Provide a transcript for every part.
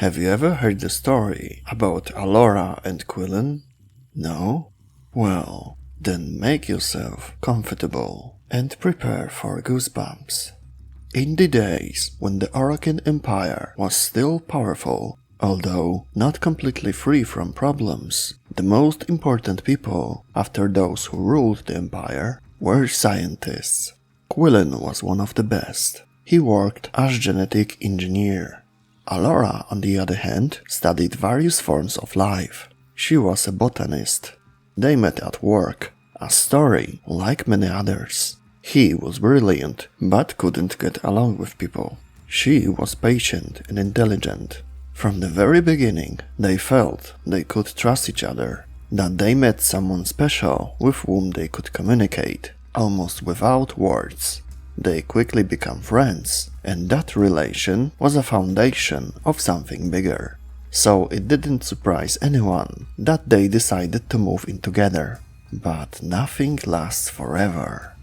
Have you ever heard the story about Allora and Quillon? No? Well, then make yourself comfortable and prepare for goosebumps. In the days when the Orokin Empire was still powerful, although not completely free from problems, the most important people, after those who ruled the empire, were scientists. Quillon was one of the best. He worked as genetic engineer. Alora, on the other hand, studied various forms of life. She was a botanist. They met at work, a story like many others. He was brilliant, but couldn't get along with people. She was patient and intelligent. From the very beginning, they felt they could trust each other, that they met someone special with whom they could communicate, almost without words. They quickly became friends, and that relation was a foundation of something bigger. So it didn't surprise anyone that they decided to move in together. But nothing lasts forever.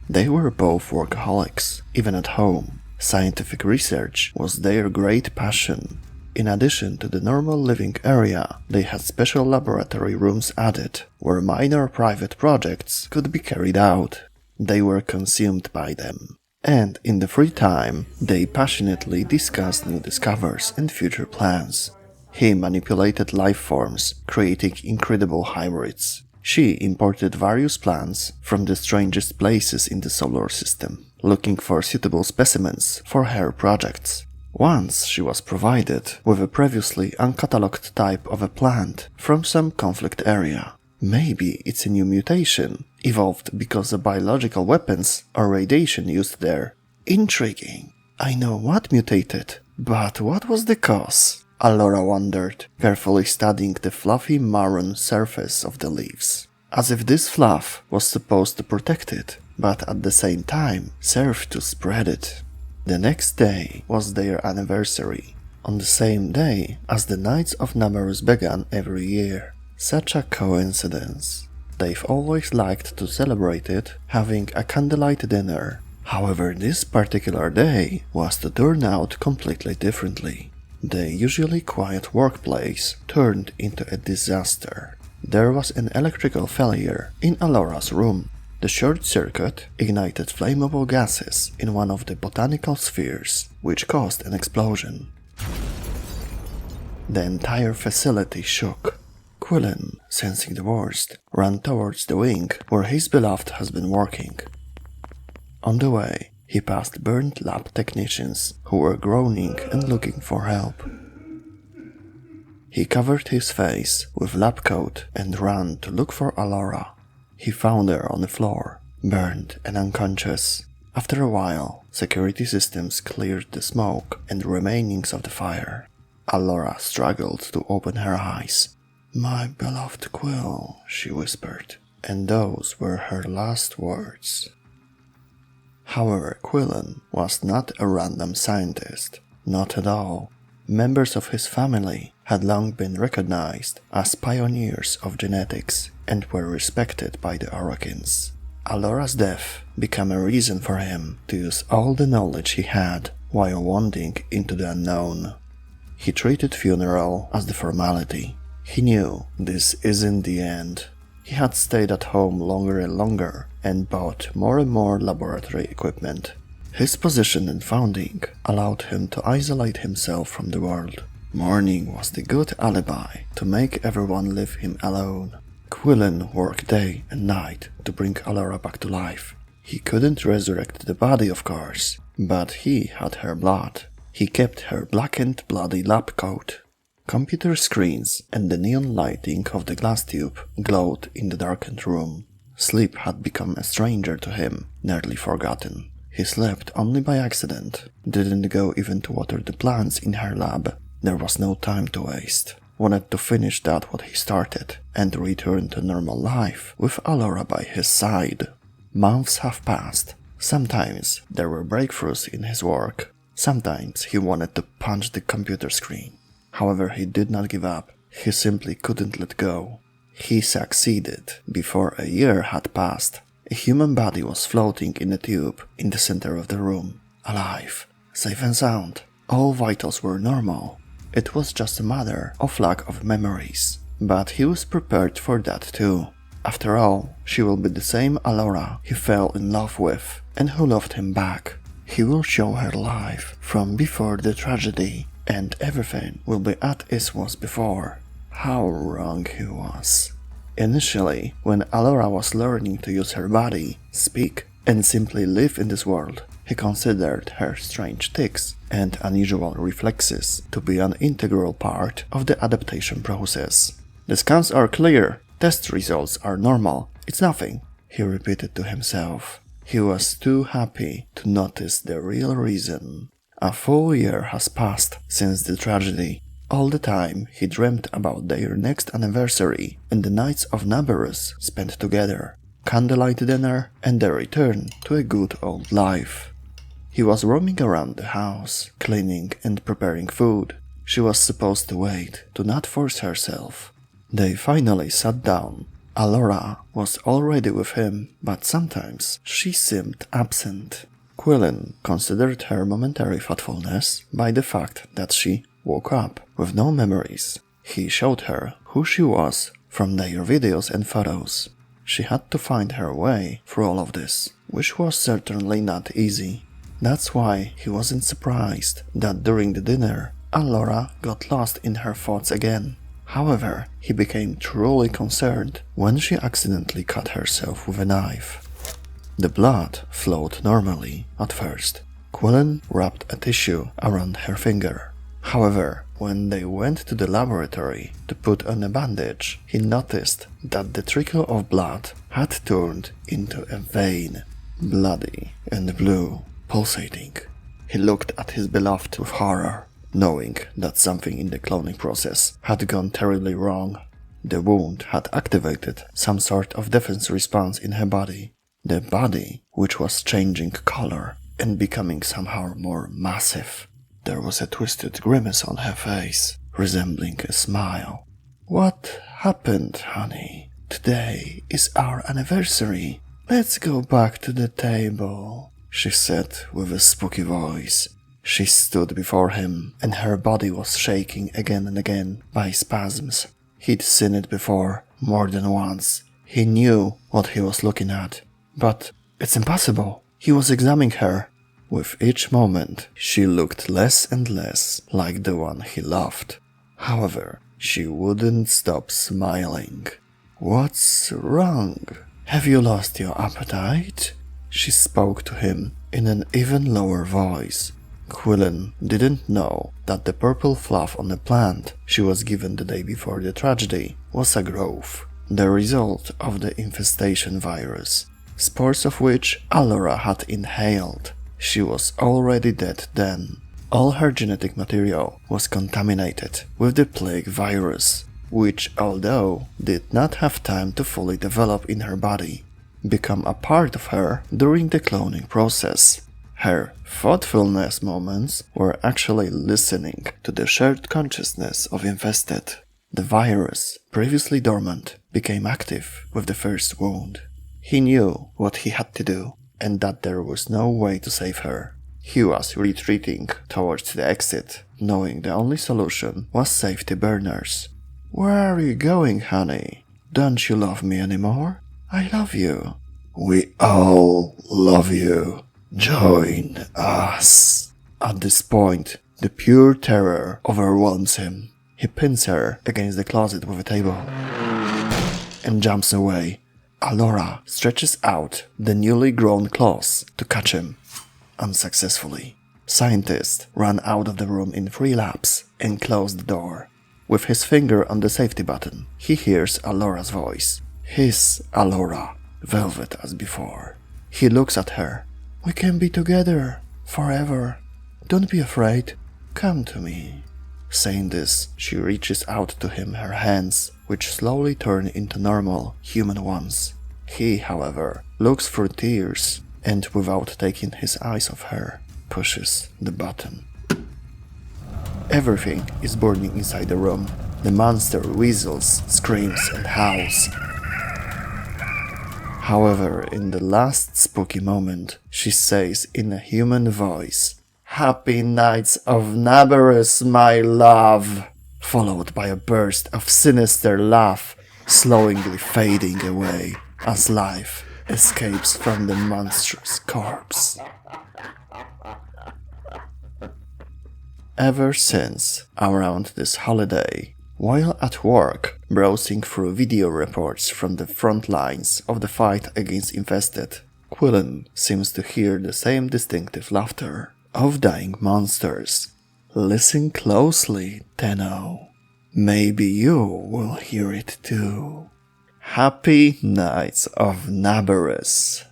They were both workaholics, even at home. Scientific research was their great passion. In addition to the normal living area, they had special laboratory rooms added, where minor private projects could be carried out. They were consumed by them. And in the free time, they passionately discussed new discoveries and future plans. He manipulated life forms, creating incredible hybrids. She imported various plants from the strangest places in the solar system, looking for suitable specimens for her projects. Once she was provided with a previously uncatalogued type of a plant from some conflict area. Maybe it's a new mutation, evolved because of biological weapons or radiation used there. Intriguing. I know what mutated, but what was the cause? Allora wondered, carefully studying the fluffy maroon surface of the leaves. As if this fluff was supposed to protect it, but at the same time serve to spread it. The next day was their anniversary, on the same day as the Nights of Naberus began every year. Such a coincidence. They've always liked to celebrate it, having a candlelight dinner. However, this particular day was to turn out completely differently. The usually quiet workplace turned into a disaster. There was an electrical failure in Alora's room. The short circuit ignited flammable gases in one of the botanical spheres, which caused an explosion. The entire facility shook. Quillon, sensing the worst, ran towards the wing where his beloved has been working. On the way, he passed burnt lab technicians who were groaning and looking for help. He covered his face with lab coat and ran to look for Allora. He found her on the floor, burned and unconscious. After a while, security systems cleared the smoke and the remainings of the fire. Allora struggled to open her eyes. "My beloved Quill," she whispered, and those were her last words. However, Quillon was not a random scientist, not at all. Members of his family had long been recognized as pioneers of genetics and were respected by the Orokins. Alora's death became a reason for him to use all the knowledge he had while wandering into the unknown. He treated funeral as the formality. He knew this isn't the end. He had stayed at home longer and longer and bought more and more laboratory equipment. His position and founding allowed him to isolate himself from the world. Mourning was the good alibi to make everyone leave him alone. Quillon worked day and night to bring Allora back to life. He couldn't resurrect the body, of course, but he had her blood. He kept her blackened, bloody lab coat. Computer screens and the neon lighting of the glass tube glowed in the darkened room. Sleep had become a stranger to him, nearly forgotten. He slept only by accident, didn't go even to water the plants in her lab. There was no time to waste. Wanted to finish that what he started and return to normal life with Allora by his side. Months have passed. Sometimes there were breakthroughs in his work. Sometimes he wanted to punch the computer screen. However, he did not give up. He simply couldn't let go. He succeeded. Before a year had passed, a human body was floating in a tube in the center of the room. Alive, safe and sound. All vitals were normal. It was just a matter of lack of memories. But he was prepared for that too. After all, she will be the same Allora he fell in love with and who loved him back. He will show her life from before the tragedy, and everything will be as it was before. How wrong he was. Initially, when Allora was learning to use her body, speak, and simply live in this world, he considered her strange tics and unusual reflexes to be an integral part of the adaptation process. The scans are clear, test results are normal, it's nothing, he repeated to himself. He was too happy to notice the real reason. A full year has passed since the tragedy. All the time he dreamt about their next anniversary and the nights of Naberus spent together, candlelight dinner and their return to a good old life. He was roaming around the house, cleaning and preparing food. She was supposed to wait, to not force herself. They finally sat down. Allora was already with him, but sometimes she seemed absent. Quillon considered her momentary thoughtfulness by the fact that she woke up with no memories. He showed her who she was from their videos and photos. She had to find her way through all of this, which was certainly not easy. That's why he wasn't surprised that during the dinner, Allora got lost in her thoughts again. However, he became truly concerned when she accidentally cut herself with a knife. The blood flowed normally at first. Quillon wrapped a tissue around her finger. However, when they went to the laboratory to put on a bandage, he noticed that the trickle of blood had turned into a vein, bloody and blue, pulsating. He looked at his beloved with horror, knowing that something in the cloning process had gone terribly wrong. The wound had activated some sort of defense response in her body. The body, which was changing color and becoming somehow more massive. There was a twisted grimace on her face, resembling a smile. "What happened, honey? Today is our anniversary. Let's go back to the table," she said with a spooky voice. She stood before him, and her body was shaking again and again by spasms. He'd seen it before, more than once. He knew what he was looking at. But it's impossible. He was examining her. With each moment, she looked less and less like the one he loved. However, she wouldn't stop smiling. "What's wrong? Have you lost your appetite?" She spoke to him in an even lower voice. Quillon didn't know that the purple fluff on the plant she was given the day before the tragedy was a growth, the result of the infestation virus, spores of which Allora had inhaled. She was already dead then. All her genetic material was contaminated with the plague virus, which, although did not have time to fully develop in her body, become a part of her during the cloning process. Her thoughtfulness moments were actually listening to the shared consciousness of infested. The virus, previously dormant, became active with the first wound. He knew what he had to do, and that there was no way to save her. He was retreating towards the exit, knowing the only solution was safety burners. "Where are you going, honey? Don't you love me anymore? I love you." "We all love you. Join us." At this point, the pure terror overwhelms him. He pins her against the closet with a table and jumps away. Allora stretches out the newly grown claws to catch him, unsuccessfully. Scientist ran out of the room in 3 laps and closed the door. With his finger on the safety button, he hears Allora's voice. His Allora, velvet as before. He looks at her. "We can be together, forever. Don't be afraid. Come to me." Saying this, she reaches out to him her hands, which slowly turn into normal, human ones. He, however, looks through tears and, without taking his eyes off her, pushes the button. Everything is burning inside the room. The monster whistles, screams and howls. However, in the last spooky moment, she says in a human voice, Happy nights of Naberus, my love! Followed by a burst of sinister laugh, slowly fading away as life escapes from the monstrous corpse. Ever since around this holiday, while at work browsing through video reports from the front lines of the fight against Infested, Quillon seems to hear the same distinctive laughter of dying monsters. Listen closely, Tenno. Maybe you will hear it too. Happy nights of Naberus.